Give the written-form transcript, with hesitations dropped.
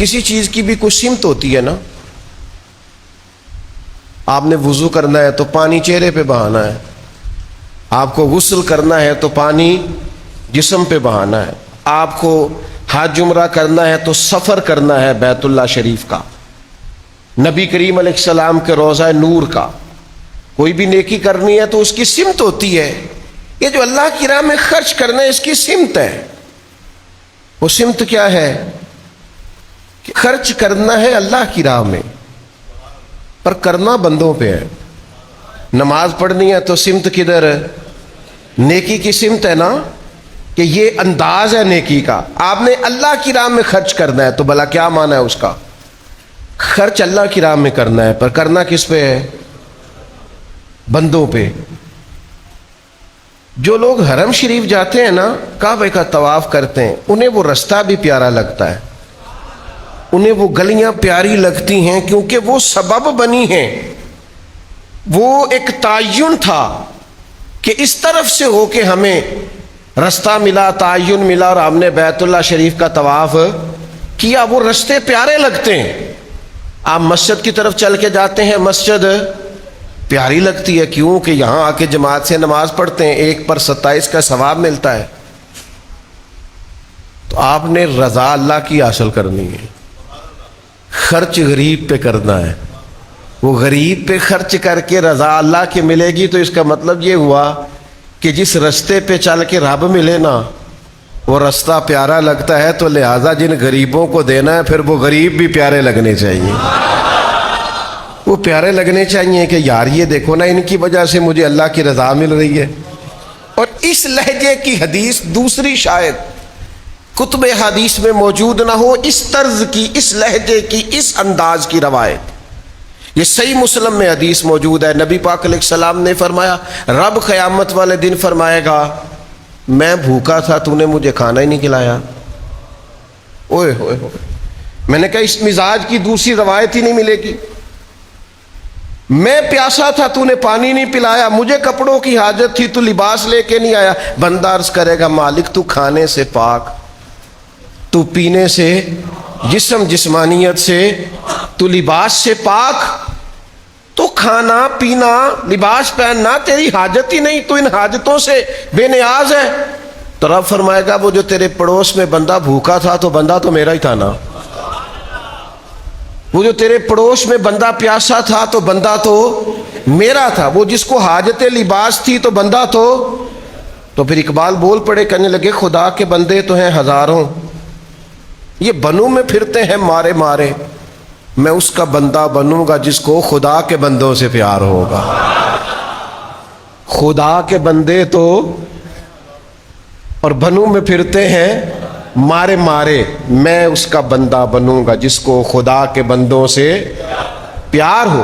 کسی چیز کی بھی کوئی سمت ہوتی ہے نا. آپ نے وضو کرنا ہے تو پانی چہرے پہ بہانا ہے، آپ کو غسل کرنا ہے تو پانی جسم پہ بہانا ہے، آپ کو حج عمرہ کرنا ہے تو سفر کرنا ہے بیت اللہ شریف کا، نبی کریم علیہ السلام کے روضہ نور کا. کوئی بھی نیکی کرنی ہے تو اس کی سمت ہوتی ہے. یہ جو اللہ کی راہ میں خرچ کرنا ہے اس کی سمت ہے. وہ سمت کیا ہے؟ کہ خرچ کرنا ہے اللہ کی راہ میں، پر کرنا بندوں پہ ہے. نماز پڑھنی ہے تو سمت کدھر؟ نیکی کی سمت ہے نا، کہ یہ انداز ہے نیکی کا. آپ نے اللہ کی راہ میں خرچ کرنا ہے تو بھلا کیا معنی ہے اس کا؟ خرچ اللہ کی راہ میں کرنا ہے، پر کرنا کس پہ ہے؟ بندوں پہ. جو لوگ حرم شریف جاتے ہیں نا، کعبے کا طواف کرتے ہیں، انہیں وہ رستہ بھی پیارا لگتا ہے، انہیں وہ گلیاں پیاری لگتی ہیں، کیونکہ وہ سبب بنی ہیں. وہ ایک تعین تھا کہ اس طرف سے ہو کے ہمیں رستہ ملا، تعین ملا، اور ہم نے بیت اللہ شریف کا طواف کیا. وہ رستے پیارے لگتے ہیں. آپ مسجد کی طرف چل کے جاتے ہیں، مسجد پیاری لگتی ہے، کیوں کہ یہاں آ کے جماعت سے نماز پڑھتے ہیں، 1/27 کا ثواب ملتا ہے. تو آپ نے رضا اللہ کی حاصل کرنی ہے، خرچ غریب پہ کرنا ہے. وہ غریب پہ خرچ کر کے رضا اللہ کی ملے گی تو اس کا مطلب یہ ہوا کہ جس رستے پہ چل کے رب ملے نا، وہ رستہ پیارا لگتا ہے، تو لہٰذا جن غریبوں کو دینا ہے پھر وہ غریب بھی پیارے لگنے چاہیے. وہ پیارے لگنے چاہیے کہ یار یہ دیکھو نا، ان کی وجہ سے مجھے اللہ کی رضا مل رہی ہے. اور اس لہجے کی حدیث دوسری شاید کتب حدیث میں موجود نہ ہو، اس طرز کی، اس لہجے کی، اس انداز کی روایت. یہ صحیح مسلم میں حدیث موجود ہے. نبی پاک علیہ السلام نے فرمایا، رب قیامت والے دن فرمائے گا، میں بھوکا تھا تو نے مجھے کھانا ہی نہیں کھلایا. اوئے ہوئے ہوئے، میں نے کہا اس مزاج کی دوسری روایت ہی نہیں ملے گی. میں پیاسا تھا تو نے پانی نہیں پلایا، مجھے کپڑوں کی حاجت تھی تو لباس لے کے نہیں آیا. بندہ عرض کرے گا، مالک تو کھانے سے پاک، تو پینے سے، جسم جسمانیت سے، تو لباس سے پاک، تو کھانا پینا لباس پہننا تیری حاجت ہی نہیں، تو ان حاجتوں سے بے نیاز ہے. تو رب فرمائے گا، وہ جو تیرے پڑوس میں بندہ بھوکا تھا تو بندہ تو میرا ہی تھا نا. وہ جو تیرے پڑوس میں بندہ پیاسا تھا تو بندہ تو میرا تھا. وہ جس کو حاجت لباس تھی تو بندہ تو پھر اقبال بول پڑے، کہنے لگے، خدا کے بندے تو ہیں ہزاروں، یہ بنوں میں پھرتے ہیں مارے مارے، میں اس کا بندہ بنوں گا جس کو خدا کے بندوں سے پیار ہوگا. خدا کے بندے تو اور بنوں میں پھرتے ہیں مارے مارے، میں اس کا بندہ بنوں گا جس کو خدا کے بندوں سے پیار ہو.